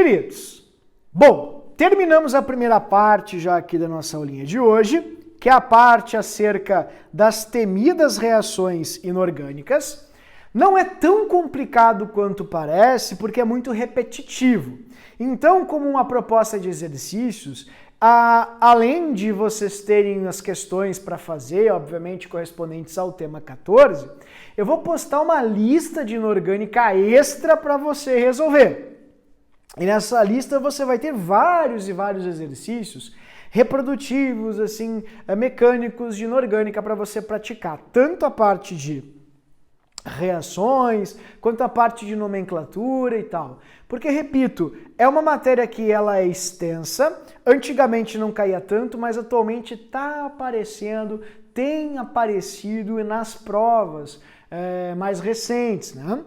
Queridos, bom, terminamos a primeira parte já aqui da nossa aulinha de hoje, que é a parte acerca das temidas reações inorgânicas. Não é tão complicado quanto parece, porque é muito repetitivo. Então, como uma proposta de exercícios, além de vocês terem as questões para fazer, obviamente correspondentes ao tema 14, eu vou postar uma lista de inorgânica extra para você resolver. E nessa lista você vai ter vários e vários exercícios reprodutivos, assim, mecânicos de inorgânica para você praticar, tanto a parte de reações, quanto a parte de nomenclatura e tal. Porque, repito, é uma matéria que ela é extensa, antigamente não caía tanto, mas atualmente está aparecendo, tem aparecido nas provas mais recentes, né?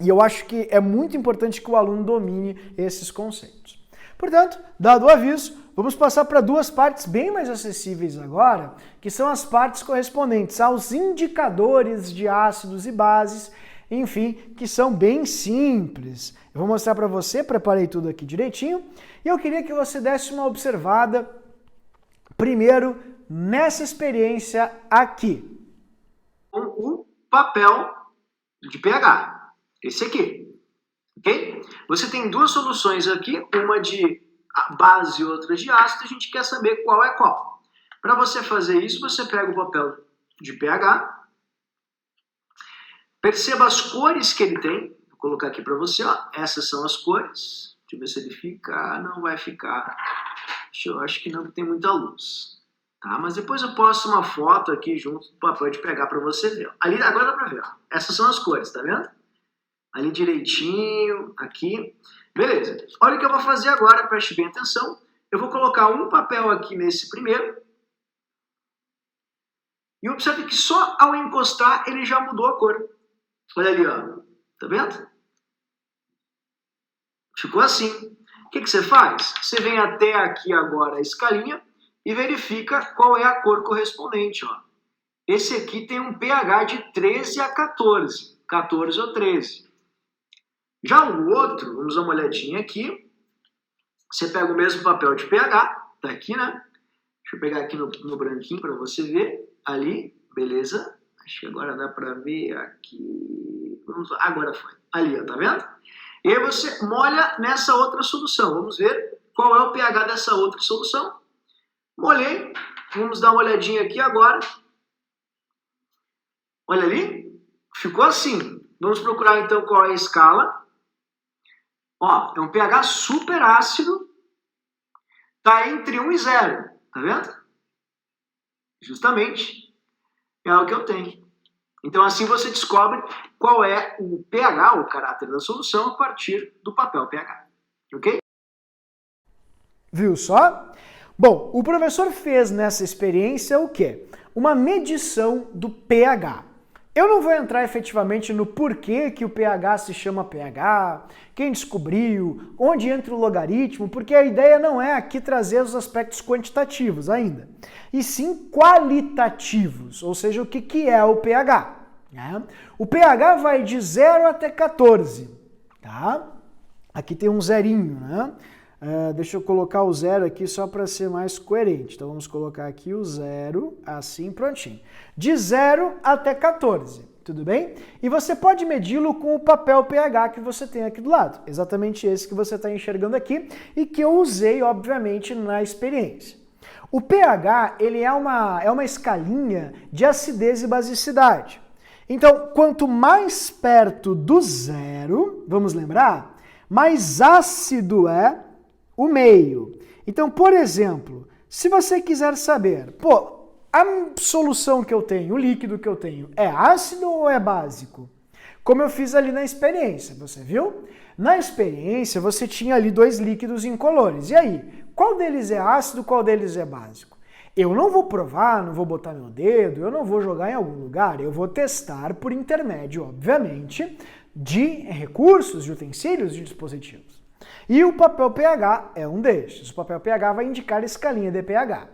E eu acho que é muito importante que o aluno domine esses conceitos. Portanto, dado o aviso, vamos passar para duas partes bem mais acessíveis agora, que são as partes correspondentes aos indicadores de ácidos e bases, enfim, que são bem simples. Eu vou mostrar para você, preparei tudo aqui direitinho, e eu queria que você desse uma observada primeiro nessa experiência aqui. O papel de pH. Esse aqui, ok? Você tem duas soluções aqui, uma de base e outra de ácido, a gente quer saber qual é qual. Para você fazer isso, você pega o papel de pH, perceba as cores que ele tem, vou colocar aqui para você, ó, essas são as cores, deixa eu ver se ele fica, não vai ficar, eu acho que não tem muita luz. Tá, mas depois eu posto uma foto aqui junto do papel de pH para você ver. Ali, agora dá para ver, ó. Essas são as cores, tá vendo? Ali direitinho, aqui. Beleza. Olha o que eu vou fazer agora, preste bem atenção. Eu vou colocar um papel aqui nesse primeiro. E observe que só ao encostar ele já mudou a cor. Olha ali, ó. Tá vendo? Ficou assim. O que você faz? Você vem até aqui agora a escalinha e verifica qual é a cor correspondente, ó. Esse aqui tem um pH de 13 a 14. 14 ou 13. Já o outro, vamos dar uma olhadinha aqui. Você pega o mesmo papel de pH, tá aqui, né? Deixa eu pegar aqui no branquinho para você ver. Ali, beleza? Acho que agora dá para ver aqui. Vamos lá. Agora foi. Ali, ó, tá vendo? E aí você molha nessa outra solução. Vamos ver qual é o pH dessa outra solução. Molhei. Vamos dar uma olhadinha aqui agora. Olha ali. Ficou assim. Vamos procurar então qual é a escala. Ó, é um pH super ácido, tá entre 1 e 0, tá vendo? Justamente é o que eu tenho. Então assim você descobre qual é o pH, o caráter da solução, a partir do papel pH, ok? Viu só? Bom, o professor fez nessa experiência o quê? Uma medição do pH. Eu não vou entrar efetivamente no porquê que o pH se chama pH, quem descobriu, onde entra o logaritmo, porque a ideia não é aqui trazer os aspectos quantitativos ainda, e sim qualitativos, ou seja, o que é o pH. Né? O pH vai de 0 até 14, tá? Aqui tem um zerinho, né? Deixa eu colocar o 0 aqui só para ser mais coerente. Então vamos colocar aqui o 0, assim, prontinho. De 0 até 14, tudo bem? E você pode medi-lo com o papel pH que você tem aqui do lado. Exatamente esse que você está enxergando aqui e que eu usei, obviamente, na experiência. O pH, ele é uma escalinha de acidez e basicidade. Então, quanto mais perto do 0, vamos lembrar, mais ácido é o meio. Então, por exemplo, se você quiser saber, pô, a solução que eu tenho, o líquido que eu tenho, é ácido ou é básico? Como eu fiz ali na experiência, você viu? Na experiência, você tinha ali dois líquidos incolores. E aí, qual deles é ácido, qual deles é básico? Eu não vou provar, não vou botar meu dedo, eu não vou jogar em algum lugar, eu vou testar por intermédio, obviamente, de recursos, de utensílios, de dispositivos. E o papel pH é um destes. O papel pH vai indicar a escalinha de pH.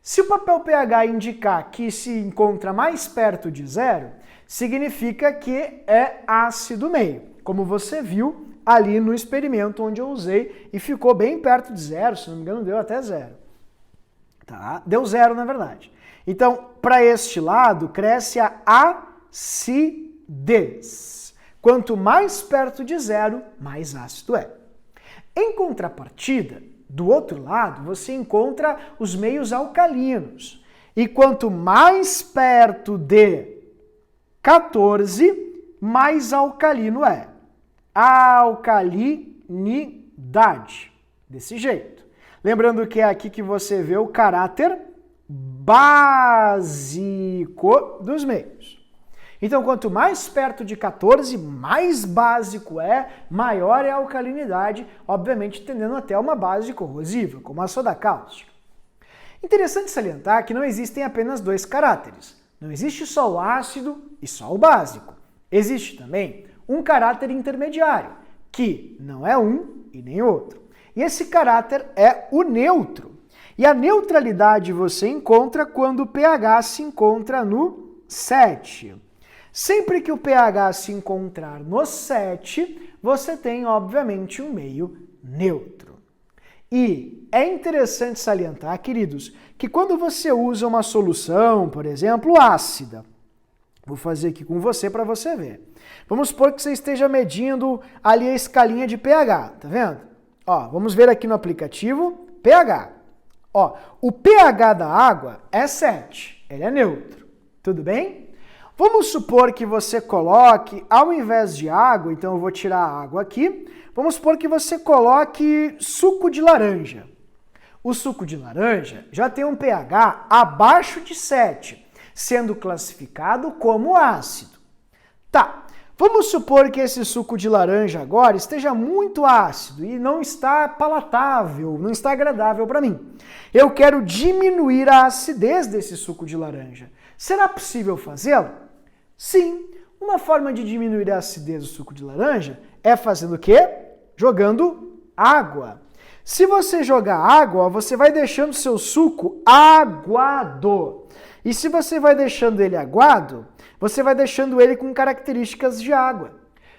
Se o papel pH indicar que se encontra mais perto de 0, significa que é ácido meio. Como você viu ali no experimento onde eu usei e ficou bem perto de zero, se não me engano deu até zero. Tá? Deu zero na verdade. Então, para este lado, cresce a acidez. Quanto mais perto de zero, mais ácido é. Em contrapartida, do outro lado, você encontra os meios alcalinos. E quanto mais perto de 14, mais alcalino é. A alcalinidade. Desse jeito. Lembrando que é aqui que você vê o caráter básico dos meios. Então, quanto mais perto de 14, mais básico é, maior é a alcalinidade, obviamente tendendo até uma base corrosiva, como a soda cáustica. Interessante salientar que não existem apenas dois caráteres. Não existe só o ácido e só o básico. Existe também um caráter intermediário, que não é um e nem outro. E esse caráter é o neutro. E a neutralidade você encontra quando o pH se encontra no 7. Sempre que o pH se encontrar no 7, você tem, obviamente, um meio neutro. E é interessante salientar, queridos, que quando você usa uma solução, por exemplo, ácida, vou fazer aqui com você para você ver. Vamos supor que você esteja medindo ali a escalinha de pH, tá vendo? Ó, vamos ver aqui no aplicativo, pH. Ó, o pH da água é 7, ele é neutro, tudo bem? Vamos supor que você coloque, ao invés de água, então eu vou tirar a água aqui, vamos supor que você coloque suco de laranja. O suco de laranja já tem um pH abaixo de 7, sendo classificado como ácido. Tá, vamos supor que esse suco de laranja agora esteja muito ácido e não está palatável, não está agradável para mim. Eu quero diminuir a acidez desse suco de laranja. Será possível fazê-lo? Sim, uma forma de diminuir a acidez do suco de laranja é fazendo o quê? Jogando água. Se você jogar água, você vai deixando seu suco aguado. E se você vai deixando ele aguado, você vai deixando ele com características de água.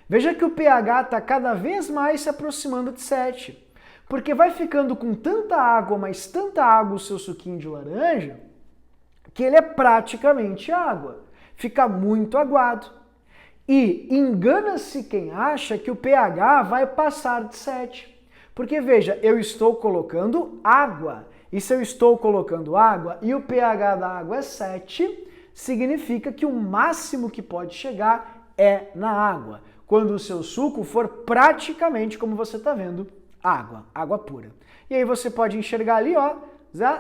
Veja que o pH está cada vez mais se aproximando de 7. Porque vai ficando com tanta água, mas tanta água o seu suquinho de laranja, que ele é praticamente água. Fica muito aguado. E engana-se quem acha que o pH vai passar de 7. Porque veja, eu estou colocando água. E se eu estou colocando água e o pH da água é 7, significa que o máximo que pode chegar é na água. Quando o seu suco for praticamente, como você está vendo, água pura. E aí você pode enxergar ali, ó,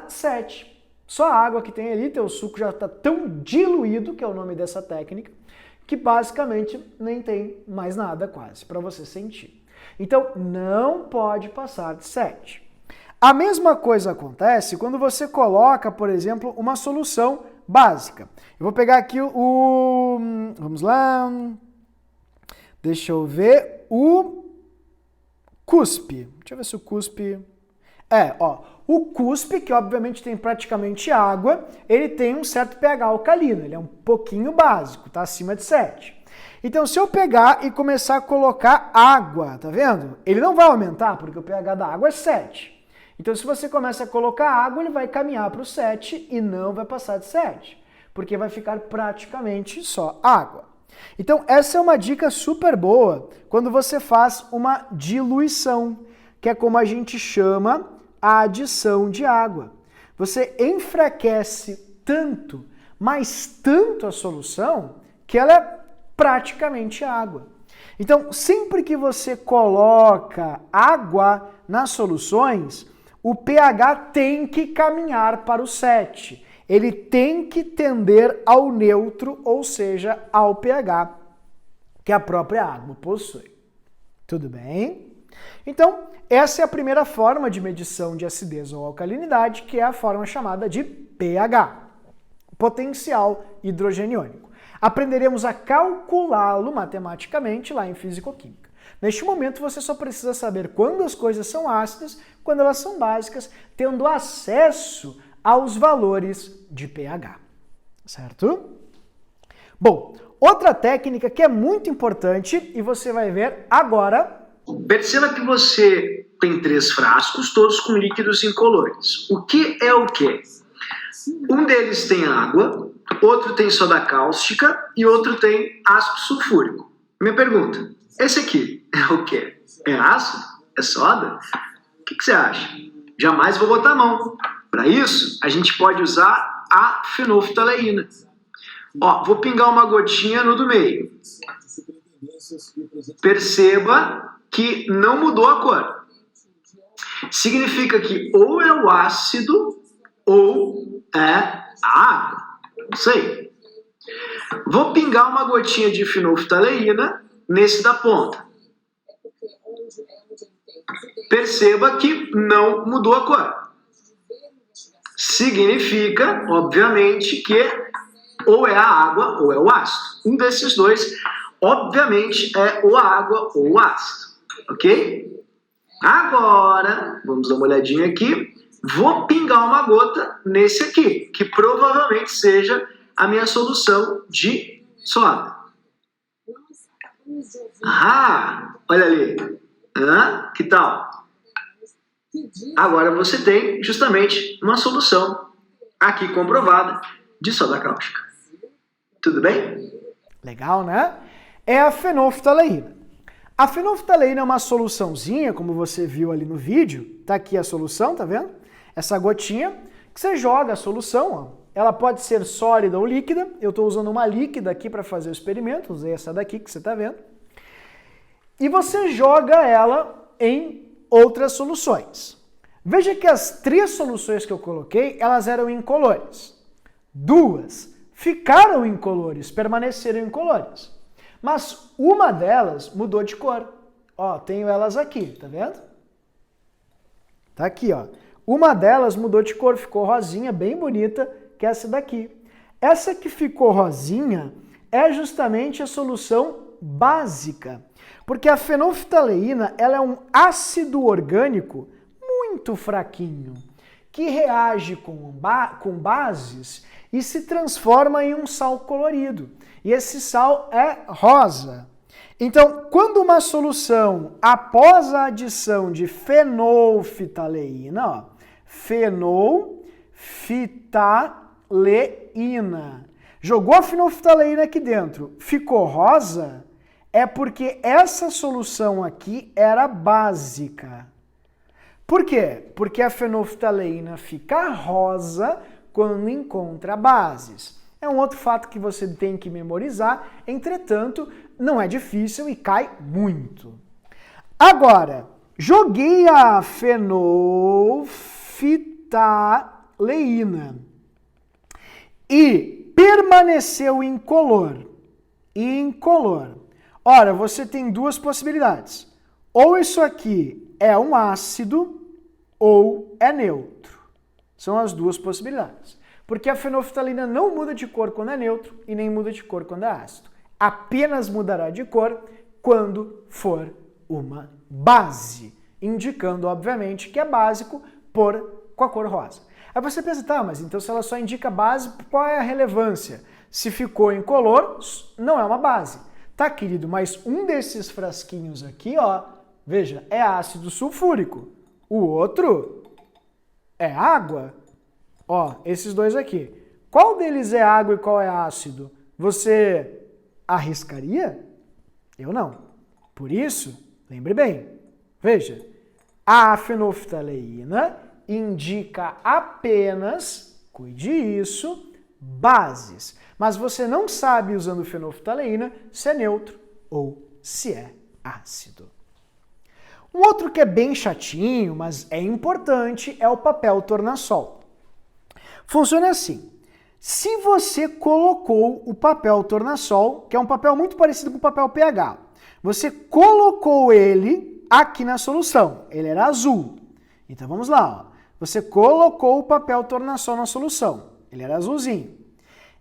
7. Só a água que tem ali, teu suco já está tão diluído, que é o nome dessa técnica, que basicamente nem tem mais nada quase para você sentir. Então, não pode passar de 7. A mesma coisa acontece quando você coloca, por exemplo, uma solução básica. Eu vou pegar aqui vamos lá, deixa eu ver, o cuspe. Deixa eu ver se o cuspe... o cuspe, que obviamente tem praticamente água, ele tem um certo pH alcalino, ele é um pouquinho básico, tá acima de 7. Então, se eu pegar e começar a colocar água, tá vendo? Ele não vai aumentar, porque o pH da água é 7. Então, se você começa a colocar água, ele vai caminhar para o 7 e não vai passar de 7, porque vai ficar praticamente só água. Então, essa é uma dica super boa quando você faz uma diluição, que é como a gente chama a adição de água. Você enfraquece tanto, mas tanto a solução, que ela é praticamente água. Então, sempre que você coloca água nas soluções, o pH tem que caminhar para o 7. Ele tem que tender ao neutro, ou seja, ao pH que a própria água possui. Tudo bem? Então, essa é a primeira forma de medição de acidez ou alcalinidade, que é a forma chamada de pH, potencial hidrogeniônico. Aprenderemos a calculá-lo matematicamente lá em Físico-Química. Neste momento, você só precisa saber quando as coisas são ácidas, quando elas são básicas, tendo acesso aos valores de pH. Certo? Bom, outra técnica que é muito importante, e você vai ver agora, Perceba que você tem 3 frascos, todos com líquidos incolores. O que é o quê? Um deles tem água, outro tem soda cáustica e outro tem ácido sulfúrico. Minha pergunta, esse aqui é o quê? É ácido? É soda? O que você acha? Jamais vou botar a mão. Para isso, a gente pode usar a fenolftaleína. Ó, vou pingar uma gotinha no do meio. Perceba que não mudou a cor. Significa que ou é o ácido ou é a água. Não sei. Vou pingar uma gotinha de fenolftaleína nesse da ponta. Perceba que não mudou a cor. Significa, obviamente, que ou é a água ou é o ácido. Um desses dois, obviamente, é ou a água ou o ácido. Ok? Agora, vamos dar uma olhadinha aqui. Vou pingar uma gota nesse aqui, que provavelmente seja a minha solução de soda. Ah, olha ali. Que tal? Agora você tem justamente uma solução aqui comprovada de soda cáustica. Tudo bem? Legal, né? É a fenolftaleína. A fenolftaleína é uma soluçãozinha, como você viu ali no vídeo. Tá aqui a solução, tá vendo? Essa gotinha que você joga a solução, ó. Ela pode ser sólida ou líquida. Eu estou usando uma líquida aqui para fazer o experimento. Usei essa daqui que você está vendo. E você joga ela em outras soluções. Veja que as 3 soluções que eu coloquei, elas eram incolores. 2 ficaram incolores, permaneceram incolores. Mas uma delas mudou de cor. Ó, tenho elas aqui, tá vendo? Tá aqui, ó. Uma delas mudou de cor, ficou rosinha, bem bonita, que é essa daqui. Essa que ficou rosinha é justamente a solução básica. Porque a fenolftaleína, ela é um ácido orgânico muito fraquinho, que reage com bases e se transforma em um sal colorido. E esse sal é rosa. Então, quando uma solução, após a adição de fenolftaleína, ó, fenolftaleína, jogou a fenolftaleína aqui dentro, ficou rosa, é porque essa solução aqui era básica. Por quê? Porque a fenolftaleína fica rosa quando encontra bases. É um outro fato que você tem que memorizar, entretanto, não é difícil e cai muito. Agora, joguei a fenolftaleína e permaneceu incolor. Ora, você tem 2 possibilidades. Ou isso aqui é um ácido ou é neutro. São as 2 possibilidades. Porque a fenolftaleína não muda de cor quando é neutro e nem muda de cor quando é ácido. Apenas mudará de cor quando for uma base, indicando, obviamente, que é básico com a cor rosa. Aí você pensa, tá, mas então se ela só indica base, qual é a relevância? Se ficou incolor, não é uma base. Tá, querido, mas um desses frasquinhos aqui, ó, veja, é ácido sulfúrico. O outro é água. Ó, esses 2 aqui. Qual deles é água e qual é ácido? Você arriscaria? Eu não. Por isso, lembre bem, veja, a fenolftaleína indica apenas, cuide isso, bases. Mas você não sabe, usando fenolftaleína, se é neutro ou se é ácido. Um outro que é bem chatinho, mas é importante, é o papel tornassol. Funciona assim. Se você colocou o papel tornassol, que é um papel muito parecido com o papel pH, você colocou ele aqui na solução. Ele era azul. Então vamos lá. Ó. Você colocou o papel tornassol na solução. Ele era azulzinho.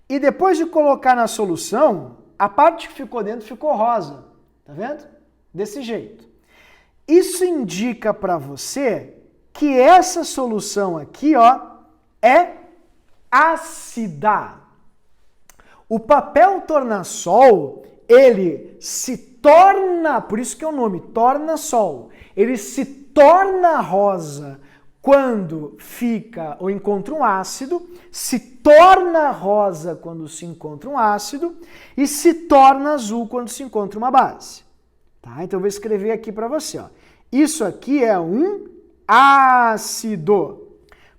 E depois de colocar na solução, a parte que ficou dentro ficou rosa. Tá vendo? Desse jeito. Isso indica para você que essa solução aqui, ó, é ácida. O papel tornassol, ele se torna, por isso que é o nome, torna-sol. Ele se torna rosa quando fica ou encontra um ácido, se torna rosa quando se encontra um ácido e se torna azul quando se encontra uma base. Tá? Então eu vou escrever aqui para você. Ó. Isso aqui é um ácido.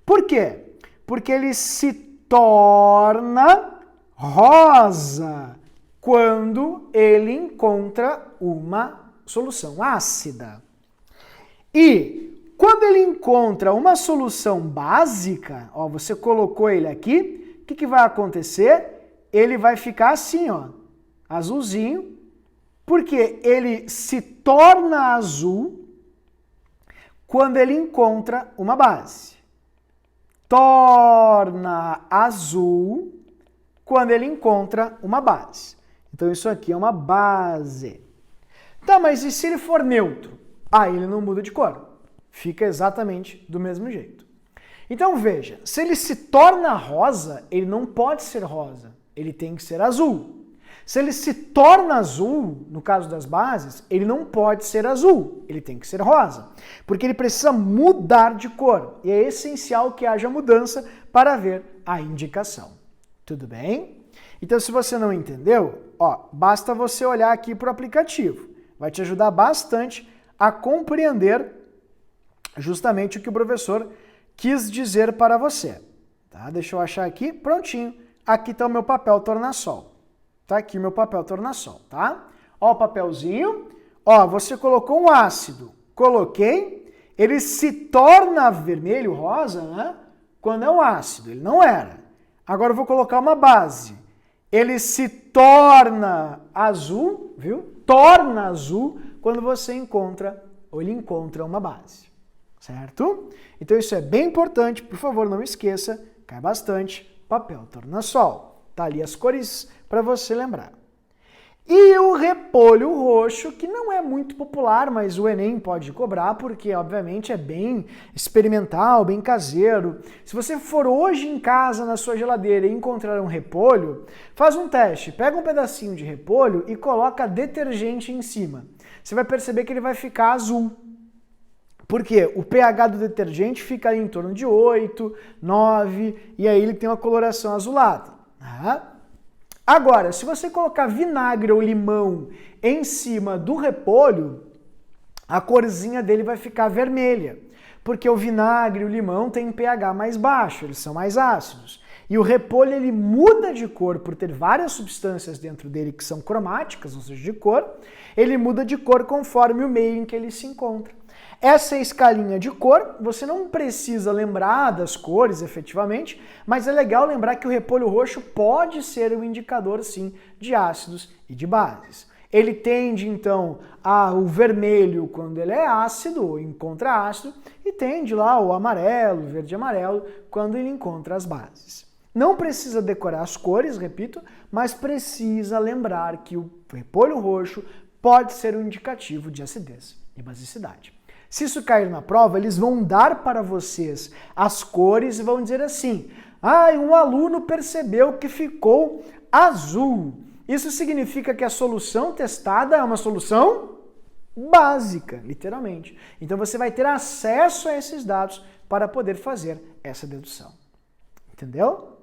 Por quê? Porque ele se torna rosa quando ele encontra uma solução ácida. E quando ele encontra uma solução básica, ó, você colocou ele aqui, o que vai acontecer? Ele vai ficar assim, ó, azulzinho, porque ele se torna azul quando ele encontra uma base. Torna azul quando ele encontra uma base. Então isso aqui é uma base. Tá, mas e se ele for neutro? Aí ele não muda de cor. Fica exatamente do mesmo jeito. Então veja, se ele se torna rosa, ele não pode ser rosa, ele tem que ser azul. Se ele se torna azul, no caso das bases, ele não pode ser azul, ele tem que ser rosa, porque ele precisa mudar de cor, e é essencial que haja mudança para ver a indicação. Tudo bem? Então se você não entendeu, ó, basta você olhar aqui para o aplicativo, vai te ajudar bastante a compreender justamente o que o professor quis dizer para você. Tá? Deixa eu achar aqui, prontinho. Aqui está o meu papel tornassol. Tá aqui o meu papel tornassol, tá? Ó o papelzinho. Ó, você colocou um ácido. Coloquei. Ele se torna vermelho, rosa, né? Quando é um ácido. Ele não era. Agora eu vou colocar uma base. Ele se torna azul, viu? Torna azul quando você encontra, ou ele encontra uma base. Certo? Então isso é bem importante, por favor, não esqueça, cai bastante, papel tornassol. Tá ali as cores para você lembrar. E o repolho roxo, que não é muito popular, mas o Enem pode cobrar, porque obviamente é bem experimental, bem caseiro. Se você for hoje em casa na sua geladeira e encontrar um repolho, faz um teste, pega um pedacinho de repolho e coloca detergente em cima. Você vai perceber que ele vai ficar azul. Por quê? O pH do detergente fica ali em torno de 8, 9, e aí ele tem uma coloração azulada. Agora, se você colocar vinagre ou limão em cima do repolho, a corzinha dele vai ficar vermelha, porque o vinagre e o limão têm pH mais baixo, eles são mais ácidos. E o repolho ele muda de cor por ter várias substâncias dentro dele que são cromáticas, ou seja, de cor, ele muda de cor conforme o meio em que ele se encontra. Essa é a escalinha de cor, você não precisa lembrar das cores efetivamente, mas é legal lembrar que o repolho roxo pode ser um indicador sim de ácidos e de bases. Ele tende então ao vermelho quando ele é ácido ou encontra ácido e tende lá ao amarelo, verde e amarelo quando ele encontra as bases. Não precisa decorar as cores, repito, mas precisa lembrar que o repolho roxo pode ser um indicativo de acidez e basicidade. Se isso cair na prova, eles vão dar para vocês as cores e vão dizer assim: um aluno percebeu que ficou azul. Isso significa que a solução testada é uma solução básica, literalmente. Então você vai ter acesso a esses dados para poder fazer essa dedução. Entendeu?